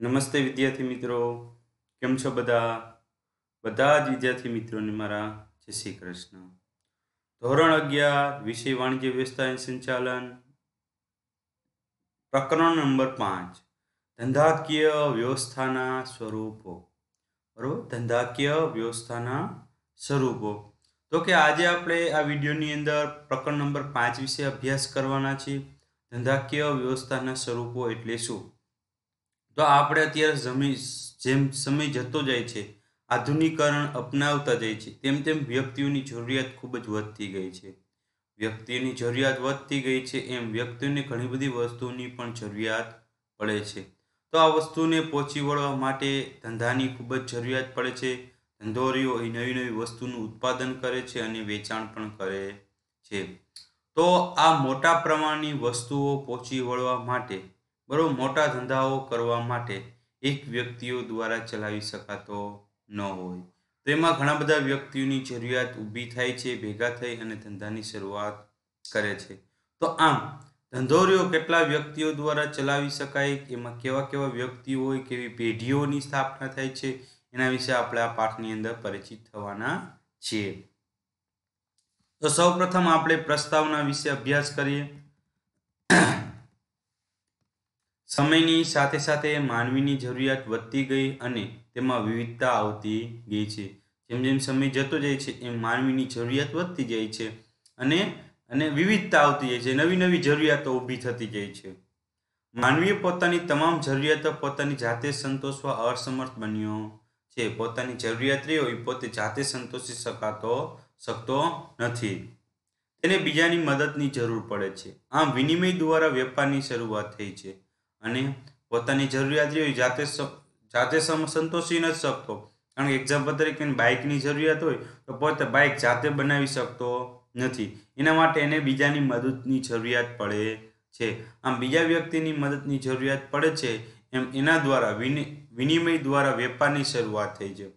નમસ્તે વિદ્યાર્થી મિત્રો, કેમ છો બધા જ વિદ્યાર્થી મિત્રોને મારા જય શ્રી કૃષ્ણ. ધોરણ 11 વિષય વાણિજ્ય વ્યવસ્થા અને સંચાલન, પ્રકરણ નંબર 5, ધંધાકીય વ્યવસ્થાના સ્વરૂપો. બરોબર, ધંધાકીય વ્યવસ્થાના સ્વરૂપો. તો કે આજે આપણે આ વિડીયોની અંદર પ્રકરણ નંબર 5 વિશે અભ્યાસ કરવાના છીએ. ધંધાકીય વ્યવસ્થાના સ્વરૂપો એટલે શું? તો આપણે અત્યારે જેમ સમય જતો જાય છે, આધુનિકરણ અપનાવતા જાય છે, તેમ તેમ વ્યક્તિઓની જરૂરિયાત ખૂબ જ વધતી ગઈ છે. વ્યક્તિની જરૂરિયાત વધતી ગઈ છે એમ વ્યક્તિઓને ઘણી બધી વસ્તુઓની પણ જરૂરિયાત પડે છે. તો આ વસ્તુને પહોંચી વળવા માટે ધંધાની ખૂબ જ જરૂરિયાત પડે છે. ધંધોરીઓ એ નવી નવી વસ્તુનું ઉત્પાદન કરે છે અને વેચાણ પણ કરે છે. તો આ મોટા પ્રમાણની વસ્તુઓ પહોંચી વળવા માટે, બરોબર, મોટા ધંધાઓ કરવા માટે એક વ્યક્તિઓ દ્વારા ચલાવી શકાતો ન હોય. તો એમાં ઘણા બધા વ્યક્તિઓની જરૂરિયાત ઊભી થાય છે, ભેગા થઈ અને ધંધાની શરૂઆત કરે છે. તો આમ ધંધોરીઓ કેટલા વ્યક્તિઓ દ્વારા ચલાવી શકાય, એમાં કેવા કેવા વ્યક્તિઓ હોય, કેવી પેઢીઓની સ્થાપના થાય છે, એના વિશે આપણે આ પાઠની અંદર પરિચિત થવાના છીએ. તો સૌપ્રથમ આપણે પ્રસ્તાવના વિશે અભ્યાસ કરીએ. સમયની સાથે સાથે માનવીની જરૂરિયાત વધતી ગઈ અને તેમાં વિવિધતા આવતી ગઈ છે. જેમ જેમ સમય જતો જાય છે એમ માનવીની જરૂરિયાત વધતી જાય છે અને વિવિધતા આવતી જાય છે. નવી નવી જરૂરિયાતો ઊભી થતી જાય છે. માનવીએ પોતાની તમામ જરૂરિયાતો પોતાની જાતે સંતોષવા અસમર્થ બન્યો છે. પોતાની જરૂરિયાત રહી હોય પોતે જાતે સંતોષી શકતો નથી. તેને બીજાની મદદની જરૂર પડે છે. આમ વિનિમય દ્વારા વેપારની શરૂઆત થઈ છે અને પોતાની જરૂરિયાત રહી જાતે સંતોષી નથી શકતો. કારણ કે એક્ઝામ્પલ તરીકે બાઇકની જરૂરિયાત હોય તો પોતે બાઇક જાતે બનાવી શકતો નથી. એના માટે એને બીજાની મદદની જરૂરિયાત પડે છે. આમ બીજા વ્યક્તિની મદદની જરૂરિયાત પડે છે એમ એના દ્વારા વિનિમય દ્વારા વેપારની શરૂઆત થઈ છે.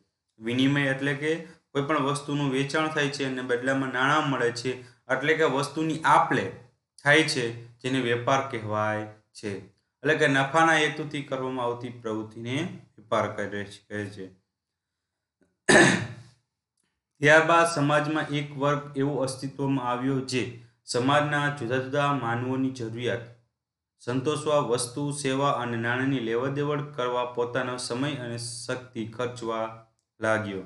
વિનિમય એટલે કે કોઈ પણ વસ્તુનું વેચાણ થાય છે અને બદલામાં નાણાં મળે છે, એટલે કે વસ્તુની આપ-લે થાય છે, જેને વેપાર કહેવાય છે. એટલે કે નફાના હેતુથી કરવામાં આવતી પ્રવૃત્તિને વેપાર કહે છે. ત્યારબાદ સમાજમાં એક વર્ગ એવો અસ્તિત્વમાં આવ્યો જે સમાજના જુદા જુદા માનવોની જરૂરિયાત સંતોષવા વસ્તુ, સેવા અને નાણાંની લેવડદેવડ કરવા પોતાનો સમય અને શક્તિ ખર્ચવા લાગ્યો.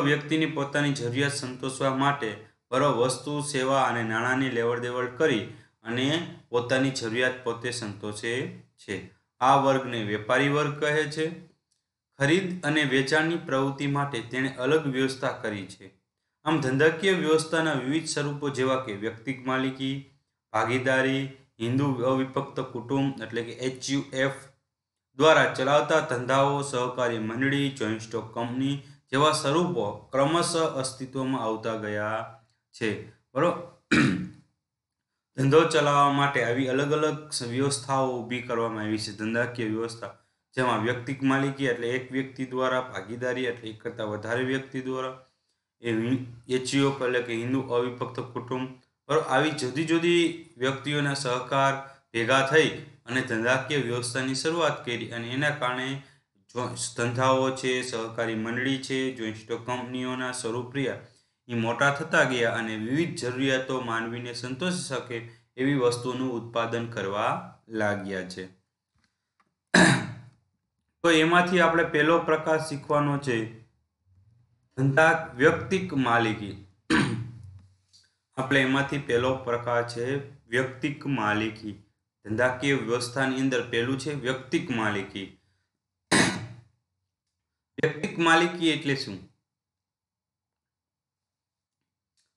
વ્યક્તિની પોતાની જરૂરિયાત સંતોષવા માટે વસ્તુ, સેવા અને નાણાંની લેવડદેવડ કરી અને પોતાની જરૂરિયાત પોતે સંતોષે છે. આ વર્ગને વેપારી વર્ગ કહે છે. ખરીદ અને વેચાણની પ્રવૃત્તિ માટે તેણે અલગ વ્યવસ્થા કરી છે. આમ ધંધાકીય વ્યવસ્થાના વિવિધ સ્વરૂપો જેવા કે વ્યક્તિગત માલિકી, ભાગીદારી, હિન્દુ અવિભક્ત કુટુંબ એટલે કે HUF દ્વારા ચલાવતા ધંધાઓ, સહકારી મંડળી, જોઈન્ટ સ્ટોક કંપની જેવા સ્વરૂપો ક્રમશઃ અસ્તિત્વમાં આવતા ગયા છે. બરોબર, ધંધો ચલાવવા માટે આવી અલગ અલગ વ્યવસ્થાઓ ઊભી કરવામાં આવી છે. ધંધાકીય વ્યવસ્થા જેમાં વ્યક્તિગત માલિકી એટલે એક વ્યક્તિ દ્વારા, ભાગીદારી એટલે એક કરતાં વધારે વ્યક્તિ દ્વારા, HUF એટલે કે હિન્દુ અવિભક્ત કુટુંબ. બરોબર, આવી જુદી જુદી વ્યક્તિઓના સહકાર ભેગા થઈ અને ધંધાકીય વ્યવસ્થાની શરૂઆત કરી અને એના કારણે ધંધાઓ છે, સહકારી મંડળી છે, જોઈન્ટ સ્ટોક કંપનીઓના સ્વરૂપ રહ્યા એ મોટા થતા ગયા અને વિવિધ જરૂરિયાતો માનવીને સંતોષી શકે એવી વસ્તુનું ઉત્પાદન કરવા લાગ્યા છે. તો એમાંથી આપણે પહેલો પ્રકાર શીખવાનો છે વ્યક્તિગત માલિકી. આપણે એમાંથી પહેલો પ્રકાર છે વ્યક્તિગત માલિકી. ધંધાકીય વ્યવસ્થાની અંદર પહેલું છે વ્યક્તિગત માલિકી. વ્યક્તિગત માલિકી એટલે શું?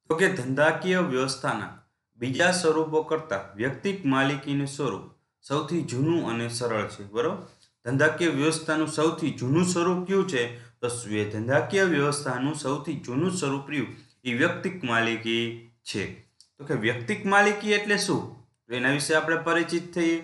તો કે ધંધાકીય વ્યવસ્થાના બીજા સ્વરૂપો કરતા વ્યક્તિગત માલિકીનું સ્વરૂપ સૌથી જૂનું અને સરળ છે. બરોબર, ધંધાકીય વ્યવસ્થાનું સૌથી જૂનું સ્વરૂપ કયું છે? તો ધંધાકીય વ્યવસ્થાનું સૌથી જૂનું સ્વરૂપ રહ્યું એ વ્યક્તિગત માલિકી છે. તો કે વ્યક્તિગત માલિકી એટલે શું? એના વિશે આપણે પરિચિત થઈએ.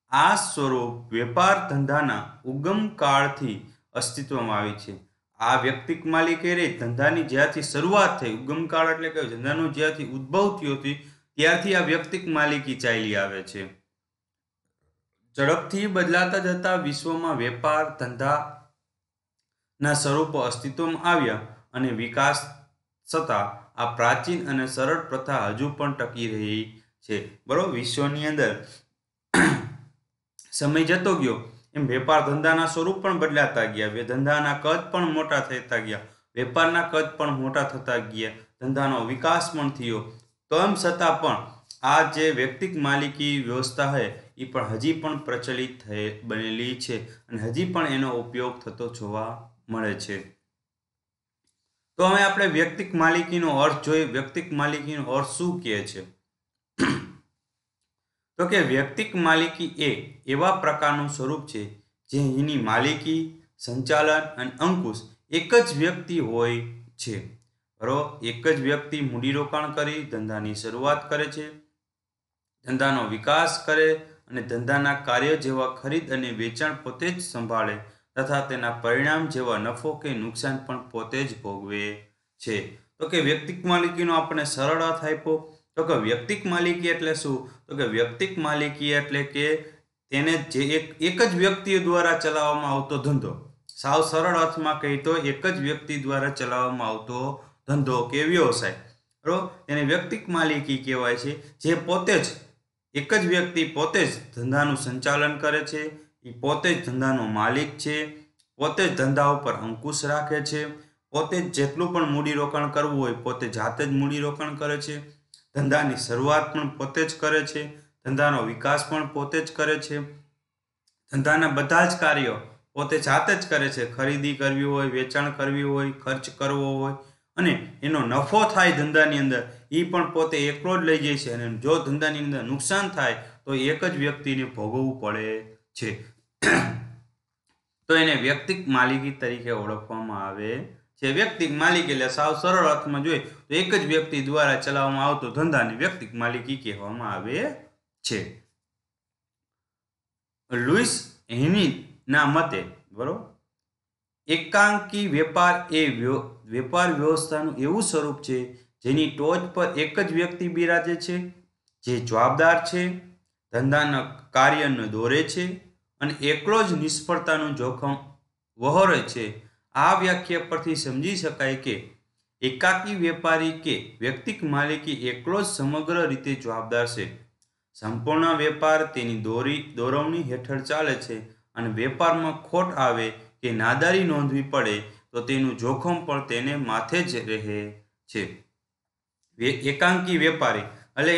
આ સ્વરૂપ વેપાર ધંધાના ઉગમ કાળથી અસ્તિત્વમાં આવી છે. આ વ્યક્તિગત માલિકી રે ધંધાની જ્યાંથી શરૂઆત થઈ, ઉગમ કાળ એટલે કે ધંધાનો જ્યાંથી ઉદ્ભવ થયો હતી ત્યારથી આ વ્યક્તિગત માલિકી ચાલી આવે છે. ઝડપથી બદલાતા જતા વિશ્વમાં વેપાર ધંધાના સ્વરૂપો અસ્તિત્વમાં આવ્યા અને વિકાસ છતાં આ પ્રાચીન અને સરળ પ્રથા હજુ પણ ટકી રહી છે. બરોબર, વિશ્વની અંદર સમય જતો ગયો એમ વેપાર ધંધાના સ્વરૂપ પણ બદલાતા ગયા, ધંધાના કદ પણ મોટા થતા ગયા, વેપારના કદ પણ મોટા થતા ગયા, ધંધાનો વિકાસ પણ થયો. તેમ છતાં પણ આ જે વ્યક્તિક માલિકી વ્યવસ્થા છે એ પણ હજી પણ પ્રચલિત બનેલી છે અને હજી પણ એનો ઉપયોગ થતો જોવા મળે છે. તો હવે આપણે વ્યક્તિક માલિકીનો અર્થ જોઈએ. વ્યક્તિક માલિકીનો અર્થ શું કહે છે? તો કે વ્યક્તિક માલિકી એ એવા પ્રકારનું સ્વરૂપ છે જે એની માલિકી, સંચાલન અને અંકુશ એક જ વ્યક્તિ હોય છે. બરોબર, એક જ વ્યક્તિ મૂડીરોકાણ કરી ધંધાની શરૂઆત કરે છે, ધંધાનો વિકાસ કરે અને ધંધાના કાર્ય જેવા ખરીદ અને વેચાણ પોતે જ સંભાળે તથા તેના પરિણામ જેવા નફો કે નુકસાન પણ પોતે જ ભોગવે છે. તો કે વ્યક્તિક માલિકીનો આપણે સરળ અર્થ આપ્યો. તો કે વ્યક્તિક માલિકી એટલે શું? તો કે વ્યક્તિક માલિકી એટલે કે તેને જે એક જ વ્યક્તિ દ્વારા ચલાવવામાં આવતો ધંધો. સાવ સરળ અર્થમાં કહી તો એક જ વ્યક્તિ દ્વારા ચલાવવામાં આવતો ધંધો કે વ્યવસાય, બરોબર, તેને વ્યક્તિક માલિકી કહેવાય છે. જે પોતે જ એક જ વ્યક્તિ પોતે જ ધંધાનું સંચાલન કરે છે, એ પોતે જ ધંધાનો માલિક છે, પોતે જ ધંધા ઉપર અંકુશ રાખે છે, પોતે જ જેટલું પણ મૂડીરોકાણ કરવું હોય પોતે જાતે જ મૂડીરોકાણ કરે છે, ધંધાની શરૂઆત પણ પોતે જ કરે છે, ધંધાનો વિકાસ પણ પોતે જ કરે છે, ધંધાના બધા જ કાર્યો પોતે જાતે જ કરે છે. ખરીદી કરવી હોય, વેચાણ કરવી હોય, ખર્ચ કરવો હોય અને એનો નફો થાય ધંધાની અંદર એ પણ પોતે એકલો જ લઈ જાય છે. અને જો ધંધાની અંદર નુકસાન થાય તો એક જ વ્યક્તિને ભોગવવું પડે છે. તો એને વ્યક્તિક માલિકી તરીકે ઓળખવામાં આવે છે. વ્યક્તિક માલિકી એટલે સાવ સરળ અર્થમાં જોઈએ તો એક જ વ્યક્તિ દ્વારા ચલાવવામાં આવતો ધંધાને વ્યક્તિક માલિકી કહેવામાં આવે છે. લુઈસ હેનીના મતે, બરોબર, એકાંકી વેપાર એ વેપાર વ્યવસ્થાનું એવું સ્વરૂપ છે જેની ટોચ પર એક જ વ્યક્તિ બિરાજે છે, જે જવાબદાર છે, ધંધાના કાર્યને દોરે છે અને એકલો જ નિષ્ફળતાનું જોખમ વહોરે છે. આ વ્યાખ્યા પરથી સમજી શકાય કે એકાકી વેપારી કે વ્યક્તિક માલિકી એકલો જ સમગ્ર રીતે જવાબદાર છે. સંપૂર્ણ વેપાર તેની દોરવણી હેઠળ ચાલે છે અને વેપારમાં ખોટ આવે કે નાદારી નોંધવી પડે તો તેનું જોખમ પણ તેને માથે જ રહે છે. એકાંકી વેપારી એટલે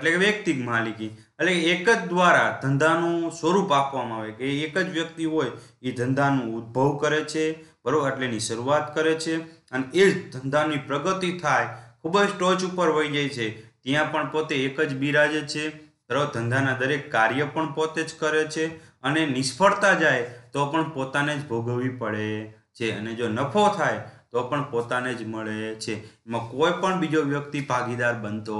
કે વ્યક્તિક માલિકી એટલે એક જ દ્વારા ધંધાનું સ્વરૂપ આપવામાં આવે કે એક જ વ્યક્તિ હોય એ ધંધાનું ઉદ્ભવ કરે છે, બરોબર, એટલે એની શરૂઆત કરે છે અને એ જ ધંધાની પ્રગતિ થાય, ખૂબ જ ટોચ ઉપર વહી જાય છે, ત્યાં પણ પોતે એક જ બિરાજે છે, બરોબર, ધંધાના દરેક કાર્ય પણ પોતે જ કરે છે અને નિષ્ફળતા જાય તો પણ પોતાને જ ભોગવવી પડે છે અને જો નફો થાય તો પણ પોતાને જ મળે છે. એમાં કોઈ પણ બીજો વ્યક્તિ ભાગીદાર બનતો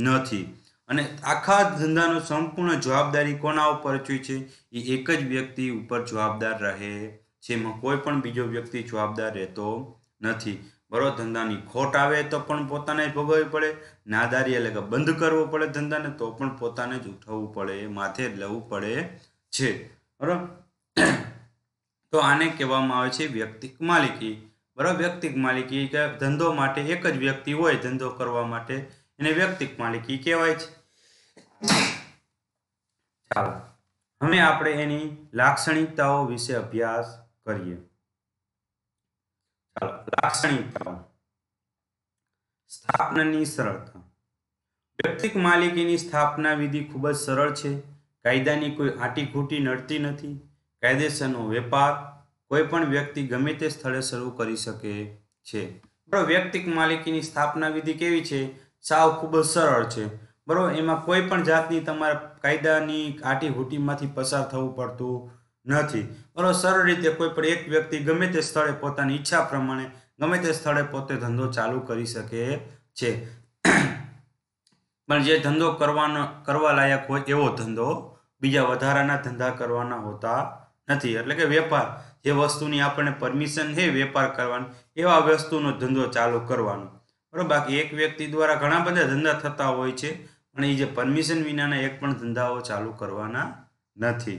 નથી અને આખા ધંધાનો સંપૂર્ણ જવાબદારી કોના ઉપર છે? એ એક જ વ્યક્તિ ઉપર જવાબદાર રહે છે. એમાં કોઈ પણ બીજો વ્યક્તિ જવાબદાર રહેતો નથી. બરોબર, ધંધાની ખોટ આવે તો પણ પોતાને જ ભોગવવી પડે, નાદારી એટલે કે બંધ કરવો પડે ધંધાને તો પણ પોતાને જ ઉઠાવવું પડે, માથે જ લેવું પડે છે. બરોબર, તો આને કહેવામાં આવે છે વ્યક્તિક માલિકી. બરાબર, વ્યક્તિક માલિકી કે ધંધો માટે એક જ વ્યક્તિ હોય ધંધો કરવા માટે એને વ્યક્તિક માલિકી કહેવાય છે. ચાલો હવે આપણે એની લાક્ષણિકતાઓ વિશે અભ્યાસ કરીએ. ચાલો, લાક્ષણિકતાઓ. સ્થાપનાની સરળતા. વ્યક્તિક માલિકીની સ્થાપના વિધિ ખૂબ જ સરળ છે. કાયદાની કોઈ આટીઘૂટી નડતી નથી. કાયદેસરનો વેપાર કોઈ પણ વ્યક્તિ ગમે તે સ્થળે શરૂ કરી શકે છે. બરોબર, વ્યક્તિક માલિકીની સ્થાપના વિધિ કેવી છે? સાવ ખૂબ જ સરળ છે. બરોબર, એમાં કોઈ પણ જાતની તમારે કાયદાની આટીઘૂટીમાંથી પસાર થવું પડતું નથી. બરોબર, સરળ રીતે કોઈ પણ એક વ્યક્તિ ગમે તે સ્થળે પોતાની ઈચ્છા પ્રમાણે ગમે તે સ્થળે પોતે ધંધો ચાલુ કરી શકે છે. પણ જે ધંધો કરવા લાયક હોય એવો ધંધો, બીજા વધારાના ધંધા કરવાના હોતા નથી. એટલે કે વેપાર, જે વસ્તુની આપણને પરમિશન છે વેપાર કરવાની એવા વસ્તુનો ધંધો ચાલુ કરવાનો. બરોબર, બાકી એક વ્યક્તિ દ્વારા ઘણા બધા ધંધા થતા હોય છે પણ એ જે પરમિશન વિનાના એક પણ ધંધાઓ ચાલુ કરવાના નથી.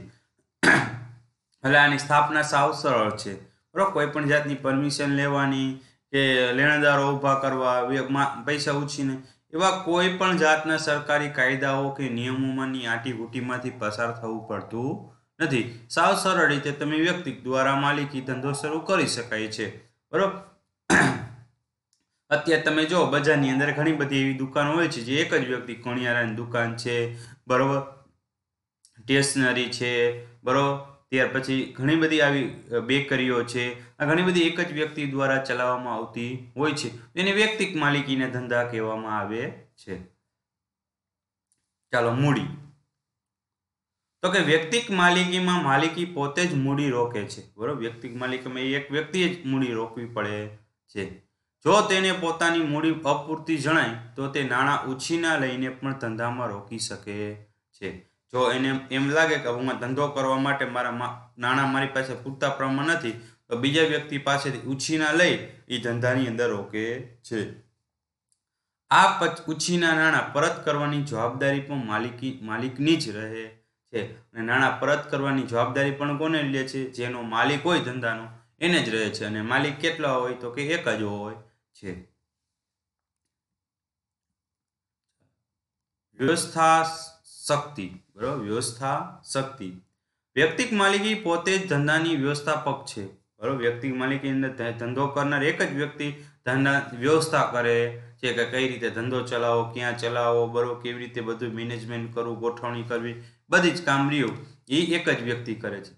એટલે આની સ્થાપના સાવ સરળ છે, બરાબર. કોઈ પણ જાતની પરમિશન લેવાની કે લેણદારો ઊભા કરવા, પૈસા ઉછીને, એવા કોઈ પણ જાતના સરકારી કાયદાઓ કે નિયમોમાંની આટીઘૂટીમાંથી પસાર થવું પડતું નથી. સાવ સરળ રીતે તમે વ્યક્તિ દ્વારા માલિકી ધંધો શરૂ કરી શકાય છે, બરોબર. અત્યારે તમે જો બજારની અંદર ઘણી બધી એવી દુકાનો હોય છે જે એક જ વ્યક્તિ, કણિયારાની દુકાન છે, બરોબર, સ્ટેશનરી છે, બરોબર, ત્યાર પછી ઘણી બધી આવી બેકરીઓ છે. આ ઘણી બધી એક જ વ્યક્તિ દ્વારા ચલાવવામાં આવતી હોય છે. એને વ્યક્તિક માલિકીના ધંધા કહેવામાં આવે છે. ચાલો, મૂડી. તો કે વ્યક્તિક માલિકીમાં માલિકી પોતે જ મૂડી રોકે છે, બરોબર. વ્યક્તિક માલિકીમાં એક વ્યક્તિએ જ મૂડી રોકવી પડે છે. જો તેને પોતાની મૂડી અપૂરતી જણાય તો તે નાણાં ઉછીના લઈને પણ ધંધામાં રોકી શકે છે. જો એને એમ લાગે કે હું ધંધો કરવા માટે નાણાં મારી પાસે પૂરતા પ્રમાણ નથી, તો બીજા વ્યક્તિ પાસેથી ઉછીના લઈ એ ધંધાની અંદર રોકે છે. આ ઉછીના નાણાં પરત કરવાની જવાબદારી પણ માલિકની જ રહે છે. અને નાણાં પરત કરવાની જવાબદારી પણ કોને લે છે? જેનો માલિક હોય ધંધાનો એને જ રહે છે. અને માલિક કેટલા હોય? તો કે એક જ હોય છે. વ્યવસ્થા શક્તિ, બરાબર. વ્યવસ્થા શક્તિ. વ્યક્તિક માલિકી પોતે જ ધંધાની વ્યવસ્થાપક છે, બરાબર. વ્યક્તિક માલિકી અંદર ધંધો કરનાર એક જ વ્યક્તિ ધંધા વ્યવસ્થા કરે છે કે કઈ રીતે ધંધો ચલાવવો, ક્યાં ચલાવવો, બરાબર, કેવી રીતે બધું મેનેજમેન્ટ કરવું, ગોઠવણી કરવી, બધી જ કામ રહ્યું એ એક જ વ્યક્તિ કરે છે.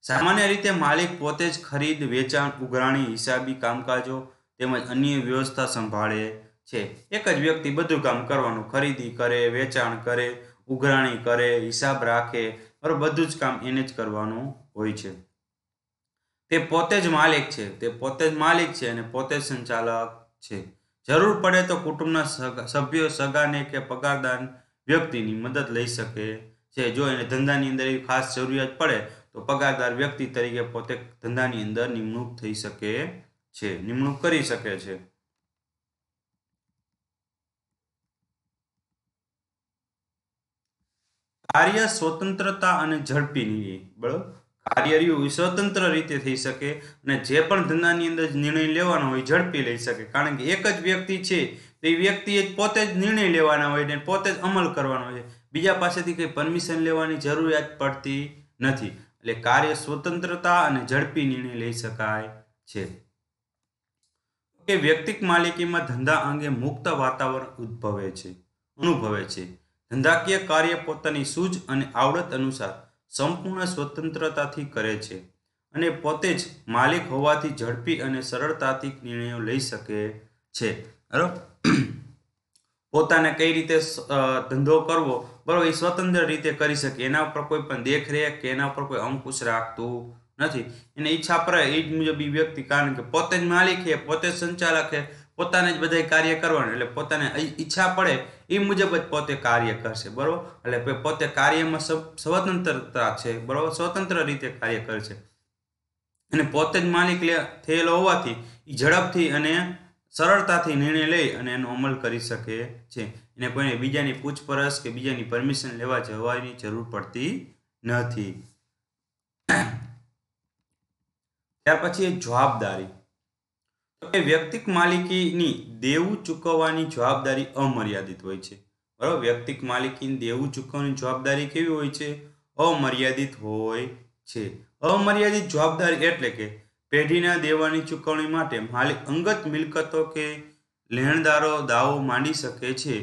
સામાન્ય રીતે માલિક પોતે જ ખરીદ, વેચાણ, ઉઘરાણી, હિસાબી કામકાજો તેમજ અન્ય વ્યવસ્થા સંભાળે છે. એક જ વ્યક્તિ બધું કામ કરવાનું, ખરીદી કરે, વેચાણ કરે, ઉઘરાણી કરે, હિસાબ રાખે, બરાબર, બધું જ કામ એને જ કરવાનું હોય છે. તે પોતે જ માલિક છે અને પોતે જ સંચાલક છે. જરૂર પડે તો કુટુંબના સભ્યો, સગાને કે પગારદાર વ્યક્તિની મદદ લઈ શકે છે. જો એને ધંધાની અંદર એવી ખાસ જરૂરિયાત પડે તો પગારદાર વ્યક્તિ તરીકે પોતે ધંધાની અંદર નિમણૂક થઈ શકે છે, નિમણૂક કરી શકે છે. કાર્ય સ્વતંત્રતા અને ઝડપી નિર્ણય, બરાબર. કાર્ય સ્વતંત્ર રીતે થઈ શકે અને જે પણ ધંધાની અંદર નિર્ણય લેવાનો હોય ઝડપી લઈ શકે. કારણ કે એક જ વ્યક્તિ છે તો એ વ્યક્તિએ પોતે જ નિર્ણય લેવાના હોય ને પોતે જ અમલ કરવાનો હોય. બીજા પાસેથી કંઈ પરમિશન લેવાની જરૂરિયાત પડતી નથી. એટલે કાર્ય સ્વતંત્રતા અને ઝડપી નિર્ણય લઈ શકાય છે. કે વ્યક્તિક માલિકીમાં ધંધા અંગે મુક્ત વાતાવરણ અનુભવે છે. ધંધાકીય કાર્ય પોતાની સૂઝ અને આવડત અનુસાર સંપૂર્ણ સ્વતંત્રતાથી કરે છે અને પોતે જ માલિક હોવાથી ઝડપી અને સરળતાથી નિર્ણયો લઈ શકે છે, બરાબર. પોતાને કઈ રીતે ધંધો કરવો, બરાબર, એ સ્વતંત્ર રીતે કરી શકે. એના ઉપર કોઈ પણ દેખરેખ કે એના ઉપર કોઈ અંકુશ રાખતું નથી. એને ઈચ્છા પડે એ જ મુજબ એ વ્યક્તિ, કારણ કે પોતે જ માલિક છે, પોતે જ સંચાલક છે, પોતાને જ બધા કાર્ય કરવાનું. એટલે પોતાને ઈચ્છા પડે એ મુજબ જ પોતે કાર્ય કરશે, બરાબર. એટલે પોતે કાર્યમાં સ્વતંત્રતા છે, બરાબર, સ્વતંત્ર રીતે કાર્ય કરે છે. અને પોતે જ માલિક થયેલો હોવાથી એ ઝડપથી અને સરળતાથી નિર્ણય લઈ અને એનો અમલ કરી શકે છે. એને કોઈને બીજાની પૂછપરછ કે બીજાની પરમિશન લેવા જવાની જરૂર પડતી નથી. ત્યાર પછી જવાબદારી. વ્યક્તિક માલિકીની દેવું ચૂકવવાની જવાબદારી અમર્યાદિત હોય છે, બરાબર. વ્યક્તિક માલિકીની દેવું ચૂકવવાની જવાબદારી કેવી હોય છે? અમર્યાદિત હોય છે. અમર્યાદિત જવાબદારી એટલે કે પેઢીના દેવાની ચૂકવણી માટે માલિક અંગત મિલકતો કે લેણદારો દાવો માંડી શકે છે.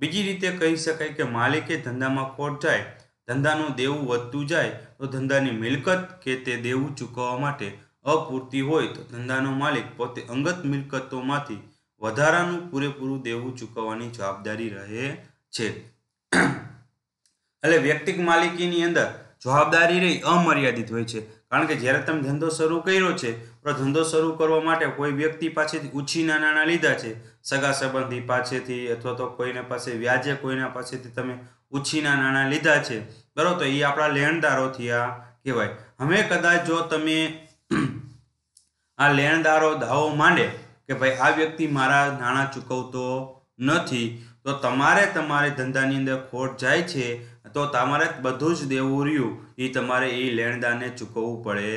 બીજી રીતે કહી શકાય કે માલિકે ધંધામાં ખોટ જાય, ધંધાનું દેવું વધતું જાય તો ધંધાની મિલકત કે તે દેવું ચૂકવવા માટે અપૂરતી હોય તો ધંધાનો માલિક પોતે અંગત મિલકતોમાંથી વધારાનું પૂરેપૂરું દેવું ચૂકવવાની જવાબદારી રહે છે. એટલે વ્યક્તિક માલિકીની અંદર જવાબદારી રહી અમર્યાદિત હોય છે. કારણ કે જ્યારે તમે ધંધો શરૂ કર્યો છે, તો ધંધો શરૂ કરવા માટે કોઈ વ્યક્તિ પાસેથી ઉછીના નાણાં લીધા છે, સગા સંબંધી પાસેથી અથવા તો કોઈના પાસે વ્યાજે કોઈના પાસેથી તમે ઉછીના નાણાં લીધા છે, બરાબર, તો એ આપણા લેણદારો થયા કહેવાય. હવે કદાચ જો તમે આ લેણદારો દાવો માંડે કે ભાઈ આ વ્યક્તિ મારા નાણાં ચૂકવતો નથી, તો તમારે ધંધાની અંદર ખોટ જાય છે, તો તમારે બધું જ દેવું રહ્યું એ તમારે એ લેણદારને ચૂકવવું પડે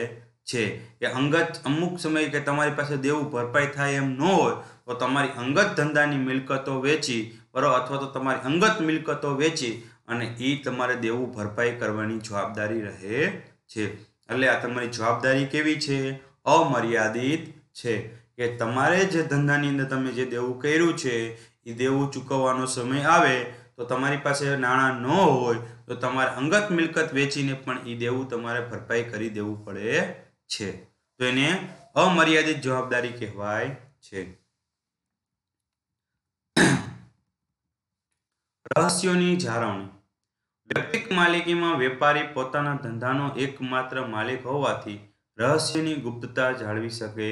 છે. કે અંગત અમુક સમય કે તમારી પાસે દેવું ભરપાઈ થાય એમ ન હોય તો તમારી અંગત ધંધાની મિલકતો વેચી બરાબર, અથવા તો તમારી અંગત મિલકતો વેચી અને એ તમારે દેવું ભરપાઈ કરવાની જવાબદારી રહે છે. એટલે આ તમારી જવાબદારી કેવી છે? અમર્યાદિત છે. કે તમારે જે ધંધાની અંદર તમે જે દેવું કર્યું છે એ દેવું ચૂકવવાનો સમય આવે તો તમારી પાસે નાણાં ન હોય તો તમારે અંગત મિલકત વેચીને પણ એ દેવું તમારે ભરપાઈ કરી દેવું પડે છે. તો એને અમર્યાદિત જવાબદારી કહેવાય છે. રહસ્યોની જાળવણી. વ્યક્તિગત માલિકીમાં વેપારી પોતાના ધંધાનો એકમાત્ર માલિક હોવાથી રહસ્યની ગુપ્તતા જાળવી શકે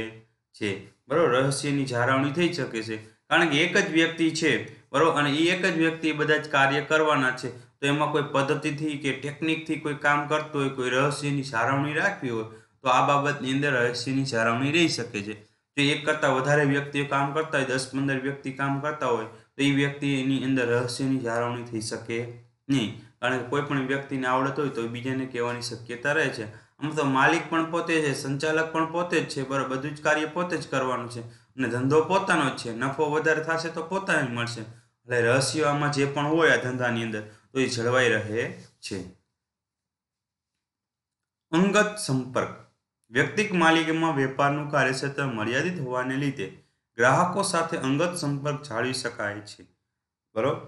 છે. બરોબર, રહસ્યની જાળવણી થઈ શકે છે કારણ કે એક જ વ્યક્તિ છે બરોબર, અને એ એક જ વ્યક્તિ બધા જ કાર્ય કરવાના છે. તો એમાં કોઈ પદ્ધતિથી કે ટેકનિકથી કોઈ કામ કરતું હોય, કોઈ રહસ્યની જાળવણી રાખવી હોય તો આ બાબતની અંદર રહસ્યની જાળવણી રહી શકે છે. જો એક કરતાં વધારે વ્યક્તિઓ કામ કરતા હોય, 10-15 વ્યક્તિ કામ કરતા હોય તો એ વ્યક્તિની અંદર રહસ્યની જાળવણી થઈ શકે નહીં. કારણ કે કોઈ પણ વ્યક્તિને આવડત હોય તો બીજાને કહેવાની શક્યતા રહે છે. આમ તો માલિક પણ પોતે છે, સંચાલક પણ પોતે જ છે બરાબર, બધું જ કાર્ય પોતે જ કરવાનું છે અને ધંધો પોતાનો જ છે. નફો વધારે થશે તો પોતાને જ મળશે. એટલે રહસ્ય આમાં જે પણ હોય આ ધંધાની અંદર તો એ જળવાઈ રહે છે. અંગત સંપર્ક. વ્યક્તિગત માલિકીમાં વેપારનું કાર્યક્ષેત્ર મર્યાદિત હોવાને લીધે ગ્રાહકો સાથે અંગત સંપર્ક જાળવી શકાય છે. બરોબર,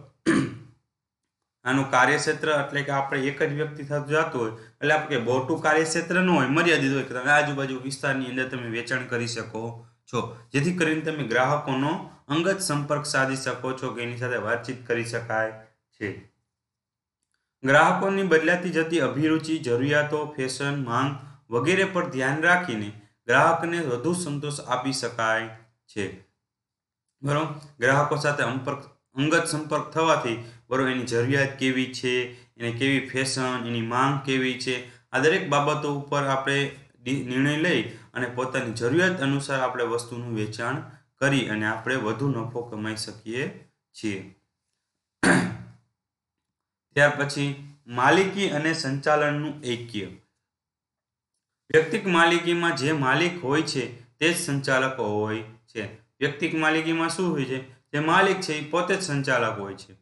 આનું કાર્યક્ષેત્ર એટલે કે આપણે એક જ વ્યક્તિ સાથે જતું હોય એટલે આપણે મોટું કાર્યક્ષેત્ર ન હોય, મર્યાદિત હોય કે તમે આજુબાજુ વિસ્તારની અંદર તમે વેચાણ કરી શકો છો, જેથી કરીને તમે ગ્રાહકોનો અંગત સંપર્ક સાધી શકો છો કે એની સાથે વાતચીત કરી શકાય છે. ગ્રાહકોની બદલાતી જતી અભિરુચિ, જરૂરિયાતો, ફેશન, માંગ વગેરે પર ધ્યાન રાખીને ગ્રાહકને વધુ સંતોષ આપી શકાય છે. બરોબર, ગ્રાહકો સાથે અંગત સંપર્ક થવાથી બરોબર એની જરૂરિયાત કેવી છે, એને કેવી ફેશન, એની માંગ કેવી છે, આ દરેક બાબતો ઉપર આપણે નિર્ણય લઈ અને પોતાની જરૂરિયાત અનુસાર આપણે વસ્તુનું વેચાણ કરી અને આપણે વધુ નફો કમાઈ શકીએ છીએ. ત્યાર પછી માલિકી અને સંચાલનનું ઐક્ય. વ્યક્તિગત માલિકીમાં જે માલિક હોય છે તે જ સંચાલક હોય છે. વ્યક્તિગત માલિકીમાં શું હોય છે? જે માલિક છે એ પોતે જ સંચાલક હોય છે.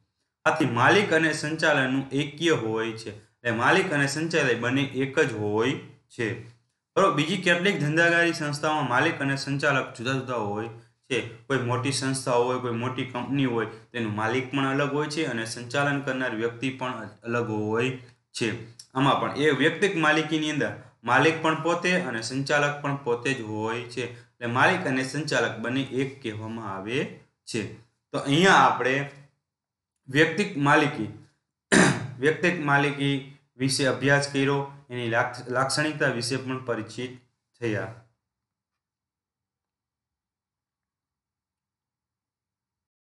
આથી માલિક અને સંચાલનનું ઐક્ય હોય છે. એટલે માલિક અને સંચાલક બંને એક જ હોય છે. બરોબર, બીજી કેટલીક ધંધાદારી સંસ્થાઓમાં માલિક અને સંચાલક જુદા જુદા હોય છે. કોઈ મોટી સંસ્થા હોય, કોઈ મોટી કંપની હોય તેનું માલિક પણ અલગ હોય છે અને સંચાલન કરનાર વ્યક્તિ પણ અલગ હોય છે. આમાં પણ એ વ્યક્તિગત માલિકીની અંદર માલિક પણ પોતે અને સંચાલક પણ પોતે જ હોય છે. એટલે માલિક અને સંચાલક બંને એક કહેવામાં આવે છે. તો અહીંયા આપણે વ્યક્તિગત માલિકી વિશે અભ્યાસ કર્યો, એની લાક્ષણિકતા વિશે પણ પરિચિત થયા.